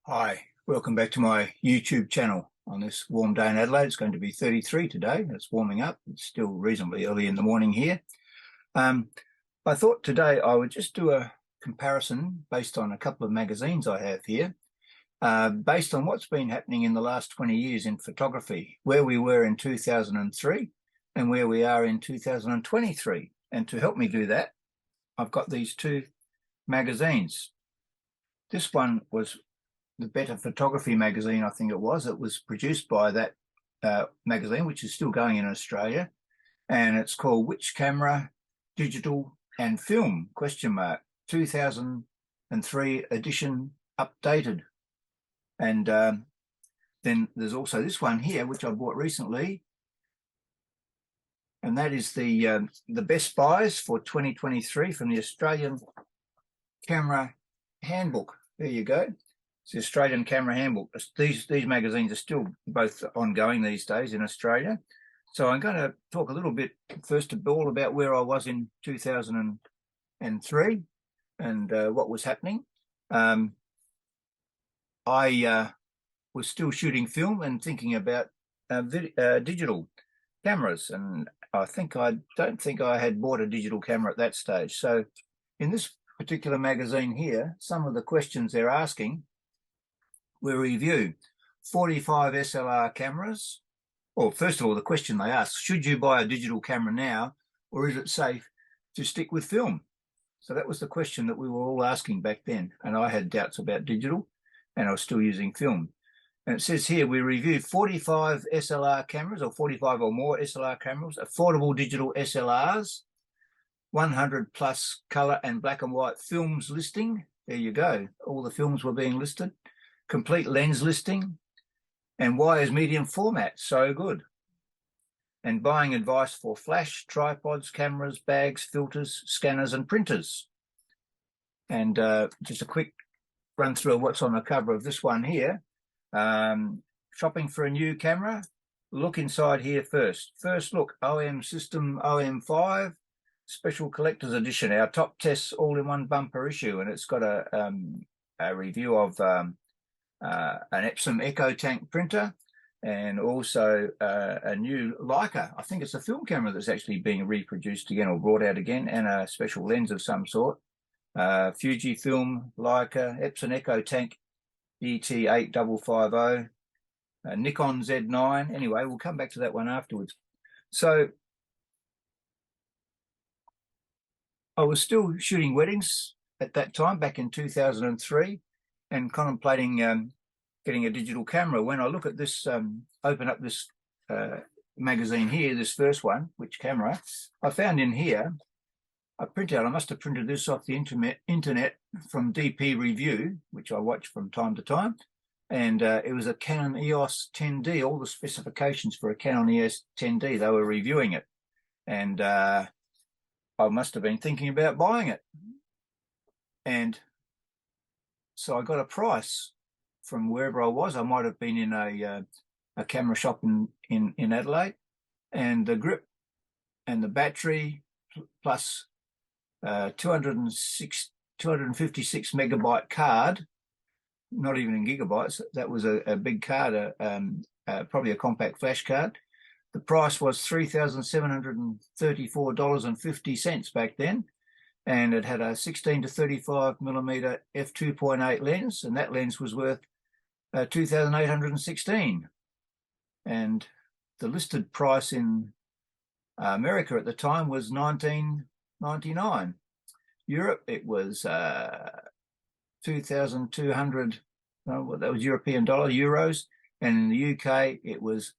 Hi, welcome back to my YouTube channel. On this warm day in Adelaide, it's going to be 33 today. It's warming up. It's still reasonably early in the morning here. I thought today I would just do a comparison based on a couple of magazines I have here, based on what's been happening in the last 20 years in photography, where we were in 2003 and where we are in 2023. And to help me do that, I've got these two magazines. This one was the Better Photography magazine, I think it was. It was produced by that magazine, which is still going in Australia, and it's called Which Camera, Digital and Film, 2003 edition updated. And then there's also this one here, which I bought recently, and that is the best buys for 2023 from the Australian Camera Handbook. There you go. It's the Australian Camera Handbook. These magazines are still both ongoing these days in Australia. So I'm going to talk a little bit, first of all, about where I was in 2003 and what was happening. I was still shooting film and thinking about digital cameras, and I don't think I had bought a digital camera at that stage. So in this particular magazine here, some of the questions they're asking, we review 45 SLR cameras. Well, first of all, the question they ask, should you buy a digital camera now, or is it safe to stick with film? So that was the question that we were all asking back then. And I had doubts about digital, and I was still using film. And it says here, we reviewed 45 SLR cameras, or 45 or more SLR cameras, affordable digital SLRs, 100 plus color and black and white films listing. There you go. All the films were being listed. Complete lens listing, and why is medium format so good? And buying advice for flash, tripods, cameras, bags, filters, scanners, and printers. And just a quick run through of what's on the cover of this one here. Shopping for a new camera, look inside here first. First look, OM System OM5, Special Collector's Edition, our top tests all-in-one bumper issue, and it's got a review of an Epson Echo tank printer, and also a new Leica. I think it's a film camera that's actually being reproduced again or brought out again, and a special lens of some sort. Fujifilm, Leica, Epson Echo tank ET8550, Nikon Z9. Anyway, we'll come back to that one afterwards. So I was still shooting weddings at that time, back in 2003, and contemplating getting a digital camera. When I look at this, open up this magazine here, this first one, Which Camera, I found in here a printout. I must have printed this off the internet from DP Review, which I watch from time to time, and it was a Canon EOS 10D, all the specifications for a Canon EOS 10D. They were reviewing it, and I must have been thinking about buying it. And so I got a price from wherever I was. I might have been in a camera shop in Adelaide, and the grip and the battery plus 256 megabyte card, not even in gigabytes. That was a big card, probably a compact flash card. The price was $3,734.50 back then. And it had a 16 to 35 millimeter f2.8 lens, and that lens was worth $2,816. And the listed price in America at the time was $19.99. Europe, it was 2,200. Well, that was European dollar, euros, and in the UK it was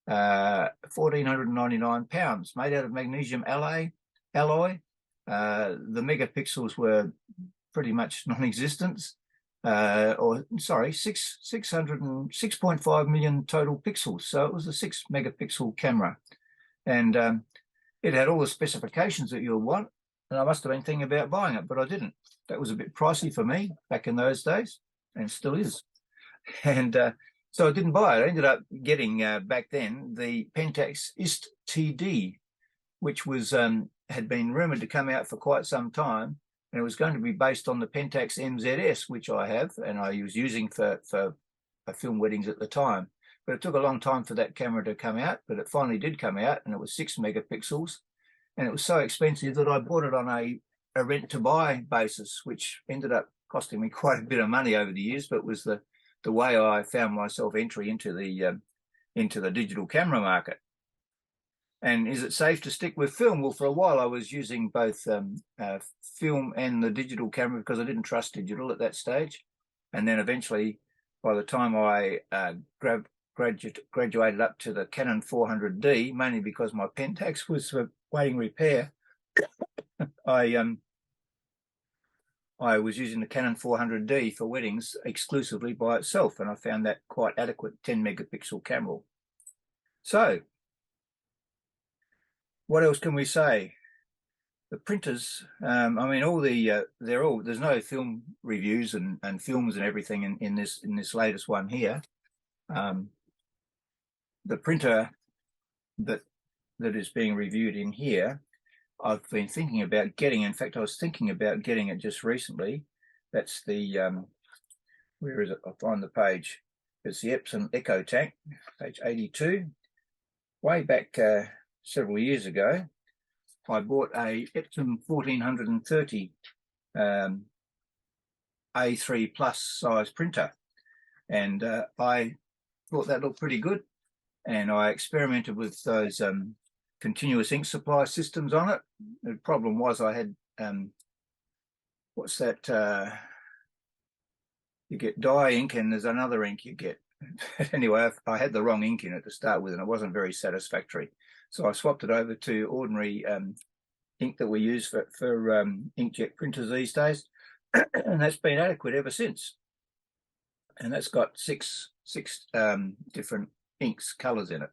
1,499 pounds, made out of magnesium alloy. The megapixels were pretty much non-existent, 6.5 million total pixels. So it was a 6 megapixel camera, and it had all the specifications that you'll want. And I must have been thinking about buying it, but I didn't. That was a bit pricey for me back in those days, and still is. And so I didn't buy it. I ended up getting back then the Pentax IST TD, which was had been rumored to come out for quite some time, and it was going to be based on the Pentax MZS, which I have, and I was using for film weddings at the time. But it took a long time for that camera to come out, but it finally did come out, and it was 6 megapixels. And it was so expensive that I bought it on a rent-to-buy basis, which ended up costing me quite a bit of money over the years, but was the way I found myself entry into the digital camera market. And is it safe to stick with film? Well, for a while I was using both film and the digital camera because I didn't trust digital at that stage. And then eventually, by the time I graduated up to the Canon 400D, mainly because my Pentax was waiting repair, I was using the Canon 400D for weddings exclusively by itself, and I found that quite adequate 10 megapixel camera. So, what else can we say? The printers, I mean, there's no film reviews and films and everything in this latest one here. The printer that is being reviewed in here, I've been thinking about getting. In fact, I was thinking about getting it just recently. That's the where is it? I'll find the page. It's the Epson EcoTank, page 82. Way back several years ago, I bought a Epson 1430 A3 plus size printer, and I thought that looked pretty good, and I experimented with those continuous ink supply systems on it. The problem was I had what's that, you get dye ink and there's another ink you get. Anyway, I had the wrong ink in it to start with, and it wasn't very satisfactory. So I swapped it over to ordinary ink that we use for inkjet printers these days, and that's been adequate ever since. And that's got six different inks, colours in it.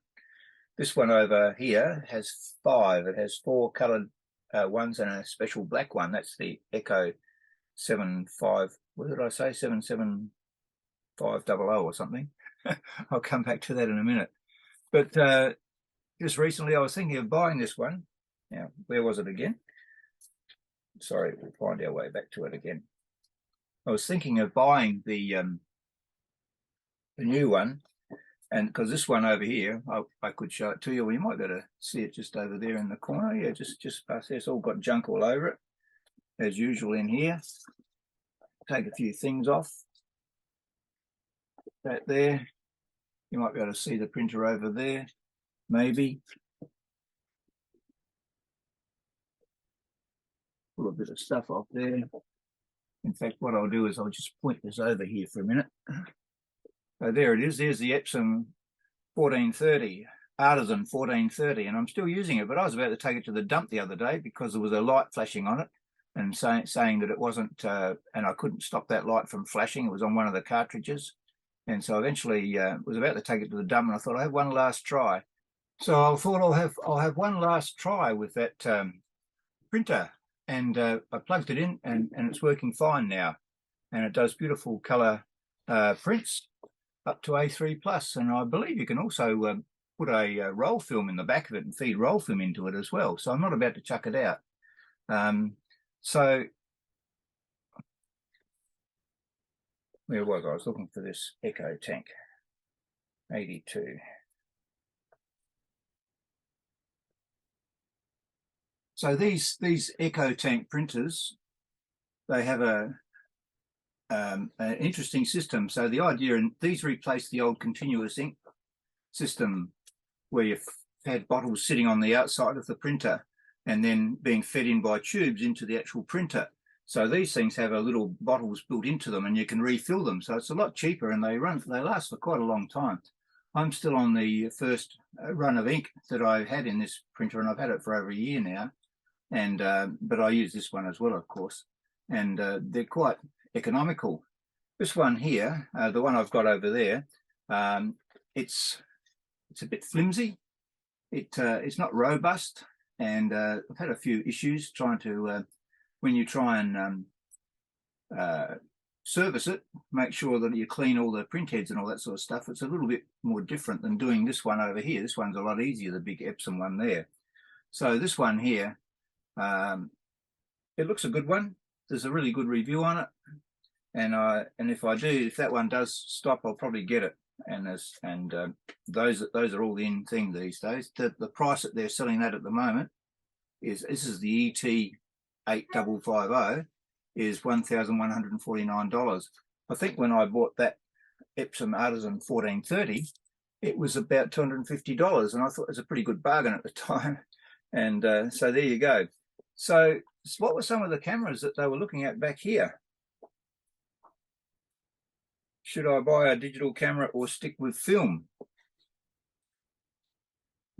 This one over here has 5. It has 4 coloured ones and a special black one. That's the Echo 75. What did I say? 77500 or something. I'll come back to that in a minute. But just recently I was thinking of buying this one. Now, where was it again? Sorry, we'll find our way back to it again. I was thinking of buying the new one, and because this one over here, I could show it to you. We might be able to see it just over there in the corner. Yeah, just past there. It's all got junk all over it, as usual in here. Take a few things off. That there. You might be able to see the printer over there, maybe. Pull a bit of stuff off there. In fact, what I'll do is I'll just point this over here for a minute. So there it is. There's the Epson 1430, Artisan 1430, and I'm still using it, but I was about to take it to the dump the other day because there was a light flashing on it and saying that it wasn't, and I couldn't stop that light from flashing. It was on one of the cartridges. And so eventually was about to take it to the dump, and I thought I'll have one last try. So I thought I'll have one last try with that printer, and I plugged it in, and it's working fine now, and it does beautiful colour prints up to A3 plus, and I believe you can also put a roll film in the back of it and feed roll film into it as well. So I'm not about to chuck it out. So where was I? I was looking for this EcoTank 82. So these EcoTank printers, they have an interesting system. So the idea, and these replace the old continuous ink system where you've had bottles sitting on the outside of the printer and then being fed in by tubes into the actual printer. So these things have a little bottles built into them, and you can refill them. So it's a lot cheaper, and they last for quite a long time. I'm still on the first run of ink that I've had in this printer, and I've had it for over a year now. And but I use this one as well, of course, and they're quite economical. This one here, the one I've got over there, it's a bit flimsy. It's not robust, and I've had a few issues trying to when you try and service it, make sure that you clean all the print heads and all that sort of stuff. It's a little bit more different than doing this one over here. This one's a lot easier, the big Epson one there. So this one here, it looks a good one. there's a really good review on it, and if that one does stop, I'll probably get it. And those are all the in thing these days. The price that they're selling that at the moment is, this is the ET 8550, is $1,149. I think when I bought that Epson Artisan 1430, it was about $250, and I thought it was a pretty good bargain at the time. And so there you go. So what were some of the cameras that they were looking at back here? Should I buy a digital camera or stick with film?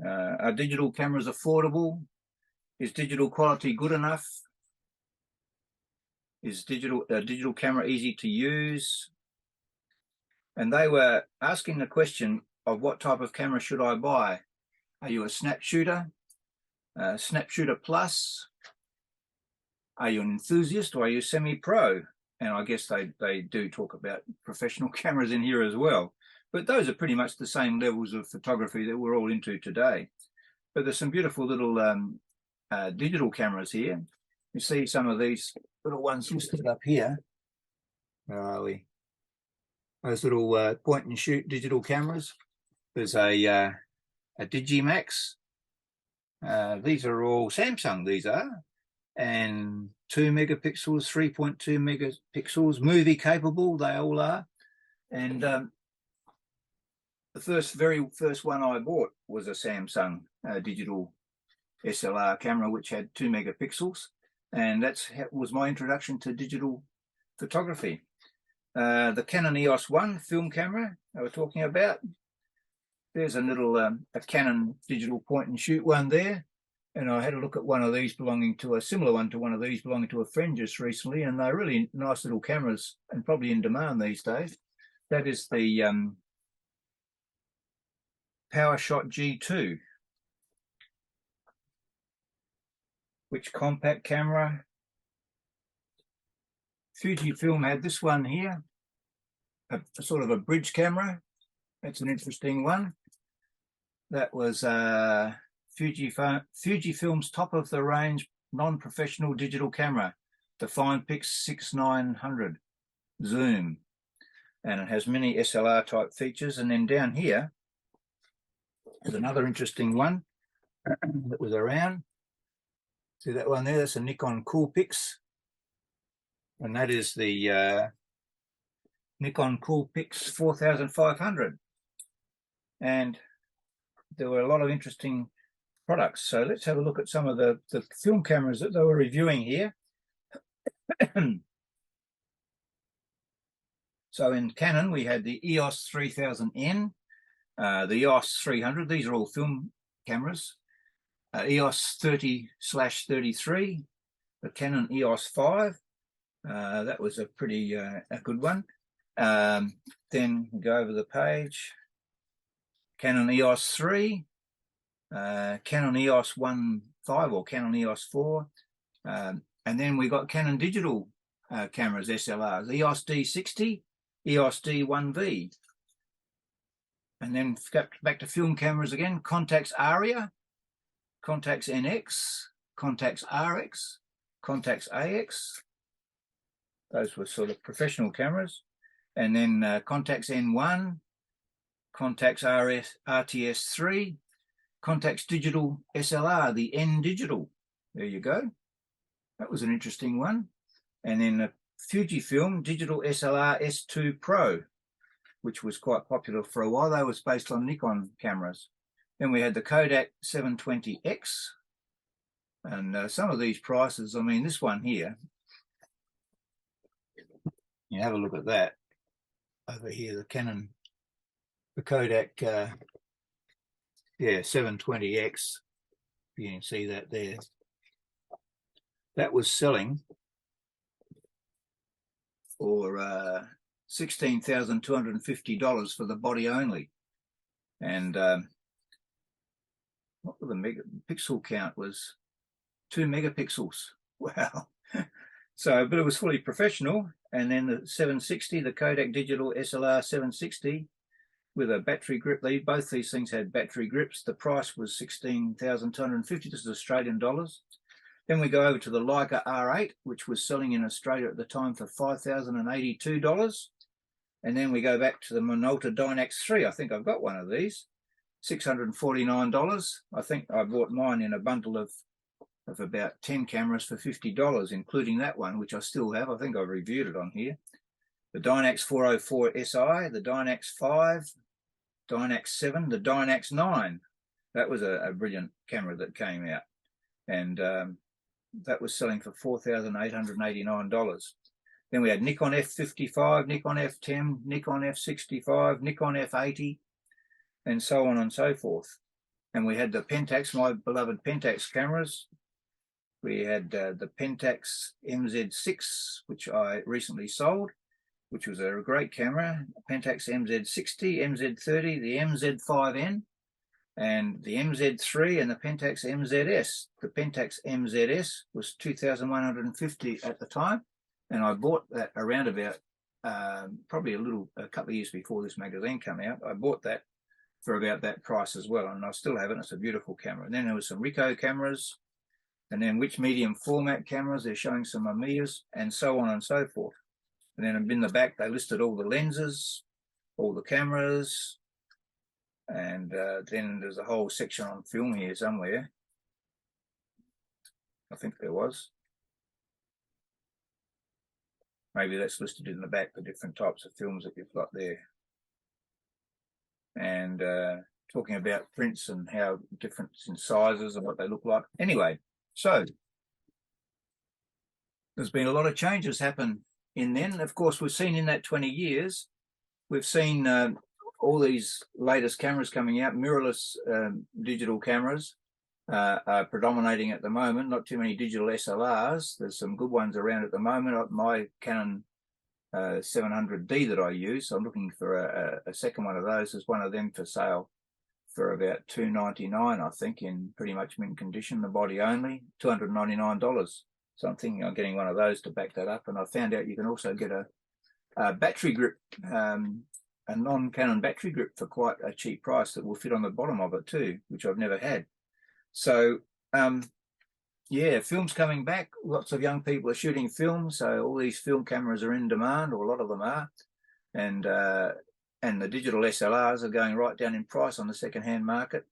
Are digital cameras affordable? Is digital quality good enough? Is a digital camera easy to use? And they were asking the question of what type of camera should I buy? Are you a snap shooter? Snap shooter plus? Are you an enthusiast, or are you semi-pro? And I guess they do talk about professional cameras in here as well. But those are pretty much the same levels of photography that we're all into today. But there's some beautiful little digital cameras here. You see some of these little ones listed up here. Where are we? Those little point and shoot digital cameras. There's a Digimax. These are all Samsung, these are. And 2 megapixels, 3.2 megapixels, movie capable, they all are. And the very first one I bought was a Samsung digital SLR camera, which had 2 megapixels. And that was my introduction to digital photography. The Canon EOS 1 film camera they were talking about. There's a little a Canon digital point and shoot one there. And I had a look at one of these belonging to a similar one to one of these belonging to a friend just recently, and they're really nice little cameras and probably in demand these days. That is the PowerShot G2. Which compact camera? Fujifilm had this one here, a sort of a bridge camera. That's an interesting one. That was Fujifilm's top-of-the-range non-professional digital camera, the FinePix 6900 zoom, and it has many SLR-type features. And then down here is another interesting one that was around. See that one there? That's a Nikon Coolpix, and that is the Nikon Coolpix 4500. And there were a lot of interesting products. So let's have a look at some of the film cameras that they were reviewing here. So in Canon, we had the EOS 3000N, the EOS 300. These are all film cameras. EOS 30/33, the Canon EOS 5. That was a pretty a good one. Then we go over the page. Canon EOS 3, Canon EOS 1.5 or Canon EOS 4, and then we got Canon digital cameras, SLRs, EOS D60, EOS D1V. And then back to film cameras again, Contax Aria, Contax NX, Contax RX, Contax AX. Those were sort of professional cameras. And then Contax N1, Contax RTS3, Contax Digital SLR, the N Digital. There you go. That was an interesting one. And then Fujifilm Digital SLR S2 Pro, which was quite popular for a while. They was based on Nikon cameras. Then we had the Kodak 720X. And some of these prices, I mean, this one here, you have a look at that. Over here, the Canon, the Kodak, 720X. You can see that there. That was selling for $16,250 for the body only. And what the megapixel count was 2 megapixels. Wow. So, but it was fully professional. And then the 760, the Kodak Digital SLR 760 with a battery grip. Both these things had battery grips. The price was $16,250. This is Australian dollars. Then we go over to the Leica R8, which was selling in Australia at the time for $5,082. And then we go back to the Minolta Dynax 3. I think I've got one of these, $649. I think I bought mine in a bundle of about 10 cameras for $50, including that one, which I still have. I think I've reviewed it on here. The Dynax 404 SI, the Dynax 5, Dynax 7, the Dynax 9. That was a brilliant camera that came out. And that was selling for $4,889. Then we had Nikon F55, Nikon F10, Nikon F65, Nikon F80, and so on and so forth. And we had the Pentax, my beloved Pentax cameras. We had the Pentax MZ6, which I recently sold, which was a great camera. Pentax MZ60, MZ30, the MZ5N, and the MZ3 and the Pentax MZS. The Pentax MZS was $2,150 at the time, and I bought that around about probably a couple of years before this magazine came out. I bought that for about that price as well, and I still have it. It's a beautiful camera. And then there was some Ricoh cameras, and then which medium format cameras. They're showing some Amiyas, and so on and so forth. And then in the back, they listed all the lenses, all the cameras, and then there's a whole section on film here somewhere. I think there was. Maybe that's listed in the back, the different types of films that you've got there. And talking about prints and how different in sizes and what they look like. Anyway, so there's been a lot of changes happen in then. Of course, we've seen in that 20 years, we've seen all these latest cameras coming out. Mirrorless digital cameras are predominating at the moment. Not too many digital SLRs. There's some good ones around at the moment. My Canon 700D that I use, so I'm looking for a second one of those. There's one of them for sale for about $299, I think, in pretty much mint condition, the body only, $299. So I'm thinking of getting one of those to back that up. And I found out you can also get a battery grip, a non-Canon battery grip for quite a cheap price that will fit on the bottom of it too, which I've never had. So yeah, film's coming back. Lots of young people are shooting film, so all these film cameras are in demand, or a lot of them are. And the digital SLRs are going right down in price on the second-hand market.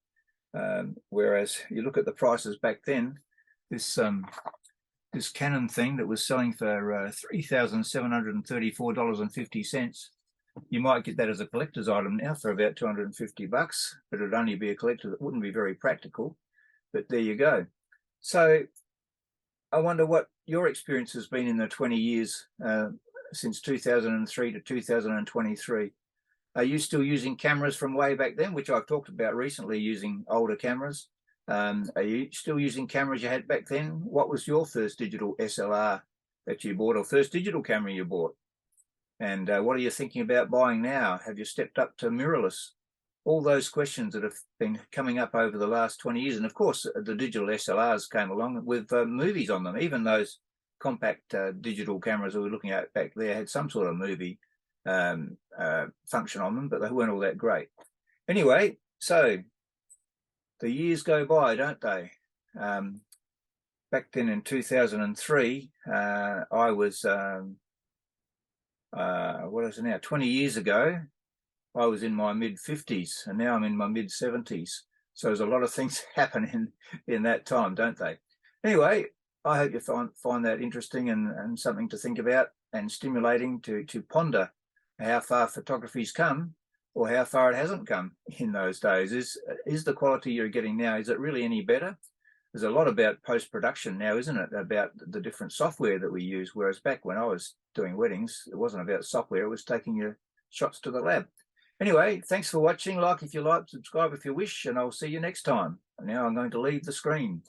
Whereas you look at the prices back then, this Canon thing that was selling for $3,734.50, you might get that as a collector's item now for about $250, but it'd only be a collector that wouldn't be very practical. But there you go. So I wonder what your experience has been in the 20 years since 2003 to 2023. Are you still using cameras from way back then, which I've talked about recently, using older cameras? Are you still using cameras you had back then? What was your first digital SLR that you bought, or first digital camera you bought? And what are you thinking about buying now? Have you stepped up to mirrorless? All those questions that have been coming up over the last 20 years. And of course, the digital SLRs came along with movies on them. Even those compact digital cameras we were looking at back there had some sort of movie function on them, but they weren't all that great. Anyway, so the years go by, don't they? Back then in 2003, I was, what is it now, 20 years ago, I was in my mid-50s, and now I'm in my mid-70s. So there's a lot of things happen in that time, don't they? Anyway, I hope you find that interesting and something to think about, and stimulating to ponder how far photography's come, or how far it hasn't come in those days. Is the quality you're getting now, is it really any better? There's a lot about post-production now, isn't it, about the different software that we use, whereas back when I was doing weddings, it wasn't about software, it was taking your shots to the lab. Anyway, thanks for watching. Like if you like, subscribe if you wish, and I'll see you next time. Now I'm going to leave the screen.